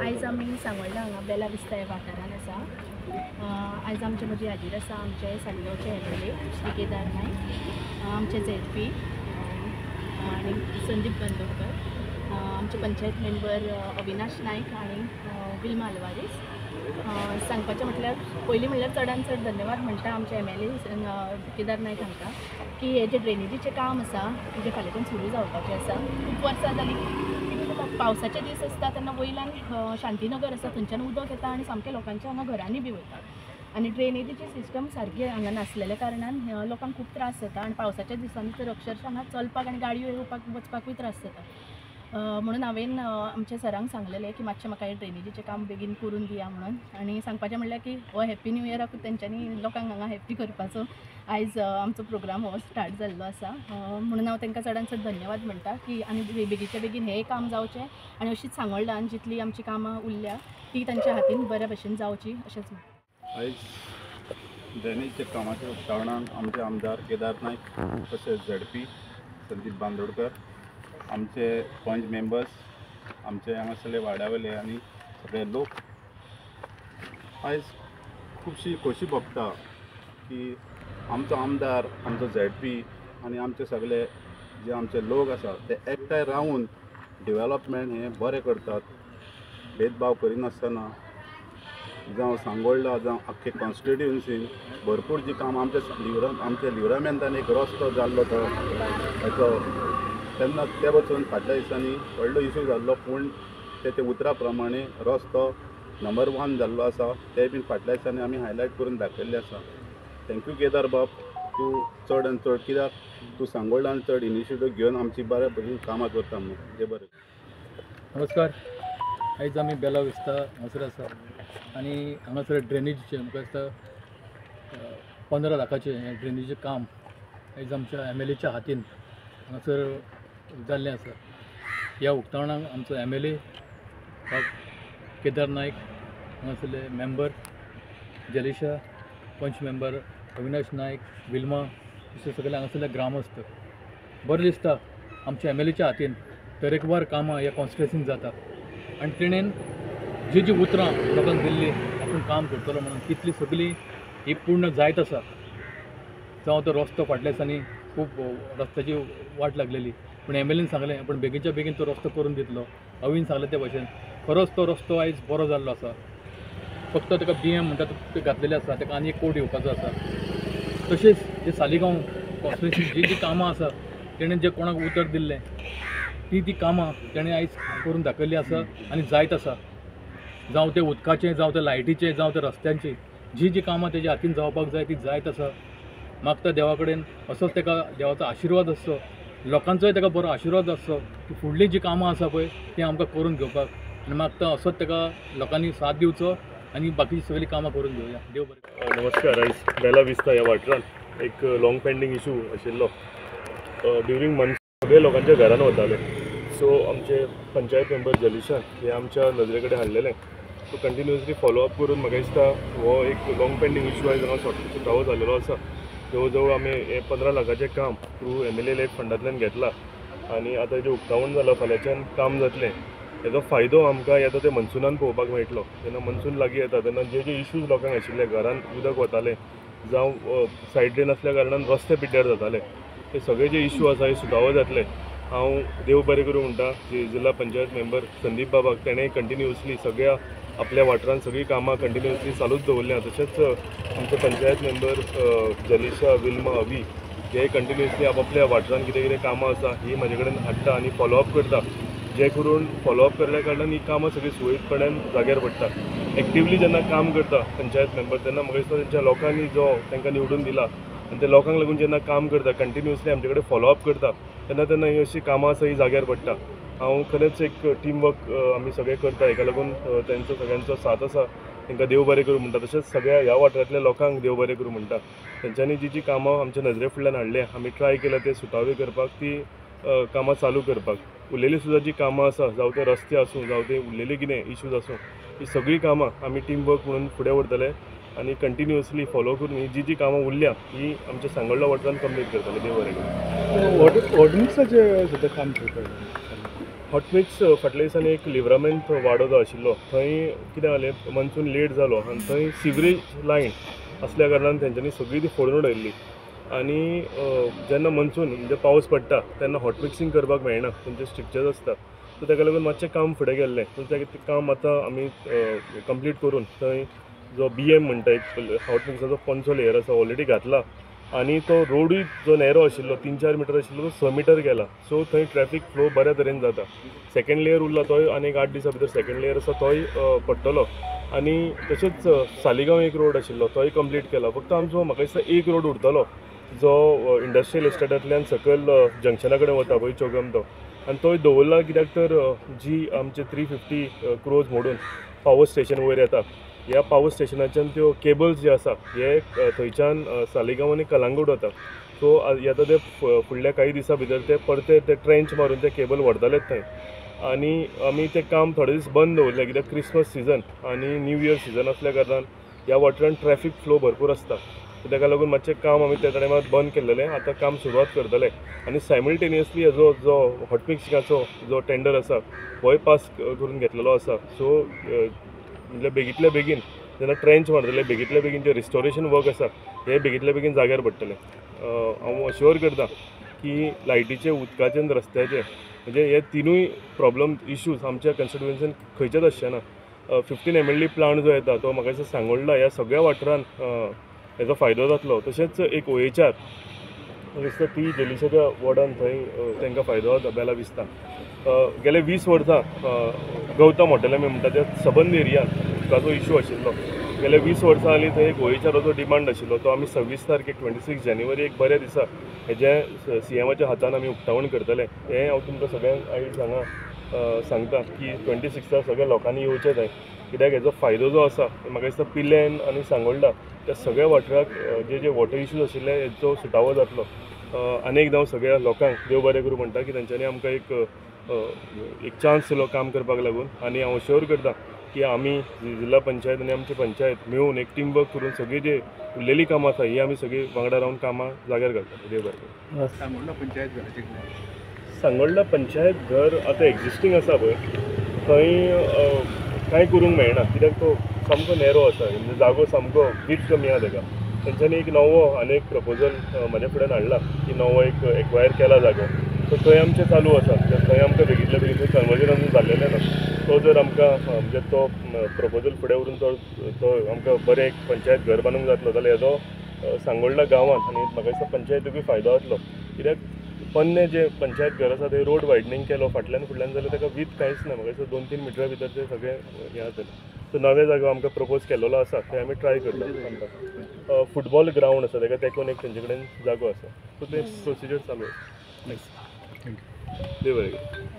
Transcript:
आयज आमी सांगोळडा हांगा बेला विस्ता ह्या वाठारान आसा। आयज आमचे मदीं हाजीर आसा आमचे सालिगांवचे MLA श्री केदार नायक, आमचे ZP आनी संदीप बांदोडकर, आमचे पंचायत मेंबर अविनाश नायक आनी विल्मा आल्वारेस। सांगपाचें म्हटल्यार पयलीं म्हणल्यार चडान चड धन्यवाद म्हणटा आमचे MLA केदार नायक हांकां की हे जे ड्रेनेजीचें काम आसा जे फाल्यांच्यान सुरू जावपाचें आसा। खूब वर्सां जालीं पावसाचे दीस आसता तेन्ना वयल्यान शांतीनगर आसा थंयच्यान उदक येता आनी सामकें लोकांच्या हांगा घरांनी बी वयता आनी ड्रेनेजीची सिस्टम सारकी हांगा नासलेल्या कारणान लोकांक खूब त्रास जाता आनी पावसाच्या दिसांनी तर अक्षरशः हांगा चलपाक आनी गाडयो येवपाक वचपाकूय त्रास जाता। म्हणून हांवें आमच्या सरांक सांगलेलें की मातशें म्हाका हें ड्रेनेजीचें काम बेगीन करून दिया म्हणून। आनी सांगपाचें म्हणल्यार की हो हॅप्पी न्यू इयराक तेंच्यांनी लोकांक हांगा हॅप्पी करपाचो आयज आमचो प्रोग्राम हो स्टार्ट जाल्लो आसा। म्हणून हांव तांकां चडान चड धन्यवाद म्हणटा की आनी बेगीच्या बेगीन हें काम जावचें आनी अशीच सांगोळडान जितली आमची कामां उरल्या ती तांच्या हातीन बऱ्या भशेन जावची अशेंच। आयज ड्रेनेजच्या कामाच्या उक्तावणान आमचे आमदार केदार नायक तशेंच ZP संदीप बांदोडकर, आमचे पंच मेंबर्स, आमचे हांगासरले वाड्यावयले आनी सगळे लोक आयज खुबशी खोशी भोगता की आमचो आमदार, आमचो ZP आनी आमचे सगळे जे आमचे लोक आसा ते एकठांय रावन डेवलपमेंट हें बरें करतात, भेदभाव करिनासतना। जावं सांगोळडा जावं आख्खे कॉन्स्टिट्युएन्सीन भरपूर जी काम आमच्या लिवरामेंतान एक रस्तो जाल्लो तो हेचो तेन्ना ते वचून फाटल्या दिसांनी व्हडलो इशू जाल्लो पूण ते उतरा प्रमाणे रस्तो नंबर 1 जाल्लो आसा ते बीन फाटल्या दिसांनी आमी हायलायट करून दाखयल्ले आसा। थँक्यू केदार बाब, तूं चड आनी चड कित्याक तूं सांगोळडान चड इनिशिएटीव घेवन आमची बऱ्या भशेन कामां करता म्हणून। जे बरें। नमस्कार, आयज आमी बेला विस्ता हांगासर आसा आनी हांगासर ड्रेनेजीचें म्हाका दिसता 15 लाखाचें हें ड्रेनेजीचें काम आयज आमच्या MLAच्या हातीन हांगासर जाल्लें आसा। ह्या उक्तावणाक आमचो MLA केदार नायक, हांगासरले मेंबर जलिशा, पंच मेंबर अविनाश नायक, विल्मा अशें सगळे हांगासरले ग्रामस्थ। बरें दिसता आमच्या MLAच्या हातीन तरेकवार कामां ह्या कॉन्स्टिट्युएन्सीन जाता आनी तेणेन जी उतरां लोकांक दिल्ली आपूण काम करतलो म्हणून तितली सगळी ही पूर्ण जायत आसा। जावं तो रस्तो फाटल्या दिसांनी खूब रस्त्याची वाट लागलेली पूण MLAन सांगलें आपूण बेगीच्या बेगीन तो रस्तो करून दितलो। अवीन सांगलें ते भशेन खरोच तो रस्तो आयज बरो जाल्लो आसा। फक्त ताका BM म्हणटा ते घातलेले आसा, ताका आनी एक कोट येवपाचो आसा। तशेंच जे सालिगांव कॉन्स्टिट्युएन्सीन जी कामां आसा तेणें जे कोणाक उतर दिल्लें ती कामां तेणें आयज करून दाखयल्ली आसा आनी जायत आसा। जावं ते उदकाचें, जावं ते लायटीचें, जावं ते रस्त्यांची जी कामां तेज्या हातीन जावपाक जाय ती जायत आसा। मागता देवा कडेन असोच ताका देवाचो आशिर्वाद आसचो, लोकांचोय ताका बरो आशिर्वाद आसचो की फुडलीं जी कामां आसा पळय ती आमकां करून घेवपाक आनी मागता असोच ताका लोकांनी साथ दिवचो आनी बाकीची सगळीं कामां करून घेवया। देव बरें। नमस्कार, आयज बेला विस्ता ह्या वाठारान एक लॉंग पेंडींग इशू आशिल्लो। ड्युरींग मंथ सगळे लोकांच्या घरान वताले, सो आमचे पंचायत मेंबर जलिशा हे आमच्या नजरे कडेन हाडलेलें। सो कंटिन्युअसली फॉलोअप करून म्हाका दिसता हो एक लॉंग पेंडींग इशू आयज हांगा सॉर्ट जाल्लो आसा। जवळ जवळ आमी हे 15 लाखाचें काम थ्रू MLA लेट फंडांतल्यान घेतलां आनी आतां जें उक्तावण जालां फाल्यांच्यान काम जातलें। हेजो फायदो आमकां येता ते मनसुनान पळोवपाक मेळटलो। जेन्ना मनसून लागीं येता तेन्ना जे इश्यूज लोकांक आशिल्ले, घरान उदक वतालें जावं सायड ड्रेन आसल्या कारणान रस्ते पिड्ड्यार जाताले, ते सगळे जे इश्यू आसा हे सुटावो जातले। हांव देव बरें करूं म्हणटा जे जिल्हा पंचायत मेंबर संदीप बाबाक, ताणें कंटिन्युअसली सगळ्या आपल्या वाठारान सगळीं कामां कंटिन्युअसली चालूच दवरल्या। तशेंच आमचे पंचायत मेंबर जलिशा, विल्मा, अवी हे कंटिन्युअसली आपल्या वाठारान कितें कितें कामां आसा ही म्हाजे कडेन हाडटा आनी फॉलोअप करता, जे करून फॉलोअप केल्ल्या कारणान ही कामां सगळीं सुरळीतपणान जाग्यार पडटा। एक्टिवली जेन्ना काम करता पंचायत मेंबर तेन्ना म्हाका दिसता तेंच्या लोकांनी जो तांकां निवडून दिला आनी त्या लोकांक लागून जेन्ना काम करता कंटिन्युअसली आमचे कडेन फॉलोअप करता तेन्ना तेन्ना ही अशी कामां आसा ही जाग्यार पडटा. हांव खरेंच एक टीम वर्क आमी सगळे करता, हेका लागून तेंचो सगळ्यांचो साथ आसा, तांकां देव बरें करूं म्हणटा. तशेंच सगळ्या ह्या वाठारांतल्या लोकांक देव बरें करूं म्हणटा. तेंच्यांनी जी कामां आमच्या नजरे फुडल्यान हाडल्या, आमी ट्राय केल्या ते सुटावे करपाक, ती कामां चालू करपाक. उरलेली सुद्दां जी कामां आसा, जावं ते रस्ते आसूं, जावं ते उरलेली कितें इश्यूज आसूं, ही सगळीं कामां आमी टीम वर्क म्हणून फुडें व्हरतले आनी कंटिन्युअसली फॉलो करून ही जी कामां उरल्या ही आमच्या सांगोळडा वाठारांत कंप्लीट करतले. देव बरें करूं. ऑर्डमिक्साचें सद्या काम करता. हॉटमिक्स फाटल्या दिसांनी एक लिव्हरामेंट वाडो जो आशिल्लो, थंय कितें जालें, मनसून लेट जालो आनी थंय सिवरेज लायन असल्या कारणान तेंच्यांनी सगळी ती फोडून उडयल्ली. आनी जेन्ना मनसून म्हणजे पावस पडटा तेन्ना हॉट मिक्सिंग करपाक मेळना, तेंचे स्ट्रिक्चर्स आसता. सो ताका लागून मातशें काम फुडें गेल्लें. सो तें काम आतां आमी कंप्लीट करून थंय जो BM म्हणटा, एक हॉट मिक्साचो पंचो लेयर आसा, ऑलरेडी घातला. आनी तो रोडूय जो नॅरो आशिल्लो 3-4 मिटर आशिल्लो तो 6 मिटर गेला. सो थंय ट्रॅफीक फ्लो बऱ्या तरेन जाता. सेकंड लेयर उरला, तोय आनी 8 दिसां भितर सेकंड लेयर आसा तोय पडटलो. आनी तशेंच सालिगांव एक रोड आशिल्लो तोय कंप्लीट केला. फक्त आमचो म्हाका दिसता एक रोड उरतलो, जो इंडस्ट्रियल एस्टेटांतल्यान सकयल जंक्शना कडेन वता पळय चौगम तो, आनी तोय दवरला. कित्याक तर जी आमचे 350 क्रोज मोडून पावर स्टेशन वयर येता, ह्या पावर स्टेशनाच्यान त्यो केबल्स जे आसा हे थंयच्यान सालिगांव आनी कलांगूट वता. सो आतां ते फुडल्या काही दिसां भितर ते परते ते ट्रेंच मारून ते केबल व्हरतलेत थंय. आनी आमी तें काम थोडे दीस बंद दवरलें, कित्याक क्रिसमस सिजन आनी न्यू इयर सिजन आसल्या कारणान ह्या वाठारांत ट्रॅफीक फ्लो भरपूर आसता. सो ताका लागून मातशें काम आमी त्या टायमार बंद केल्लेलें. आतां काम सुरवात करतले आनी सायमल्टेनियसली हेजो जो हॉटमिक्सिंगाचो जो टेंडर आसा होय पास करून घेतलेलो आसा. सो म्हणजे बेगींतल्या बेगीन जेन्ना ट्रेंच मारतले, बेगींतल्या बेगीन जे रिस्टोरेशन वर्क आसा हे बेगींतल्या बेगीन जाग्यार पडटले. हांव अश्योर करता की लायटीचे, उदकाचे आनी रस्त्याचे म्हणजे हे तिनूय प्रॉब्लम इश्यूज आमच्या कन्स्टिट्युएन्सीन खंयचेच आसचे ना. 15 MLD प्लांट जो येता तो म्हाका दिसता सांगोळडा ह्या सगळ्या वाठारांत हेजो फायदो जातलो. तशेंच एक OHR म्हाका दिसता ती जेलिशाच्या वॉर्डान थंय तांकां फायदो जाता बेला विस्तान. गेले 20 वर्सां गौतम हॉटेल आमी म्हणटा त्या सबंद एरियान उदकाचो इश्यू आशिल्लो. गेले 20 वर्सां जालीं थंय एक OHRचो डिमांड आशिल्लो. तो आमी 26 तारखेक 26 जानेवारी एक बऱ्या दिसा हेजें CMच्या हातान आमी उक्तावण करतले. हें हांव तुमकां सगळ्यांक आयज हांगा सांगता की 26 सगळ्या लोकांनी येवचें थंय. कित्याक हेजो फायदो जो आसा म्हाका दिसता पिलेन आनी सांगोळडा त्या सगळ्या वाठाराक जे वॉटर इश्यूज आशिल्ले हेचो सुटावो जातलो. आनी एकदां हांव सगळ्या लोकांक देव बरें करूं म्हणटा की तेंच्यांनी आमकां एक चान्स दिलो काम करपाक लागून. आनी हांव अश्योर करता की आमी जिल्हा पंचायत आनी आमची पंचायत मेळून एक टीम वर्क करून सगळी जी उरलेली कामां आसा ही आमी सगळीं वांगडा रावन कामां जाग्यार घालता. देव बरें करूं. सांगोळडा पंचायत घर आतां एक्जिस्टींग आसा पळय थंय कांय करूंक मेळना, कित्याक तो सामको नॅरो आसा. म्हणजे जागो सामको वीथ कमी आहा ताका. तेंच्यांनी एक नवो आनी एक प्रपोजल म्हाज्या फुड्यान हाडला की नवो एक एक्वायर केला जागो. सो थंय आमचें चालू आसा. थंय आमकां बेगींतल्या बेगीन थंय कन्वर्जन अजून जाल्लेलें ना. तो जर आमकां म्हणजे तो प्रपोजल फुडें व्हरून तो आमकां बरें एक पंचायत घर बांदूंक जातलो जाल्यार हेजो सांगोळडा गांवांत आनी म्हाका दिसता पंचायतीकूय फायदो जातलो. कित्याक पन्ने जे पंचायत घर आसा थंय रोड वायडनींग केलो फाटल्यान फुडल्यान जाल्यार ताका वीथ कांयच ना. म्हाका दिसता 2-3 मिटरा भितर ते सगळें हें जातलें. सो नवे जागो आमकां प्रपोज केल्लो आसा ते आमी ट्राय करता. फुटबॉल ग्रावंड आसा ताका तेकोन एक तेंचे कडेन जागो आसा. सो ते प्रोसिजर चालू आसा. देव बरें करूं.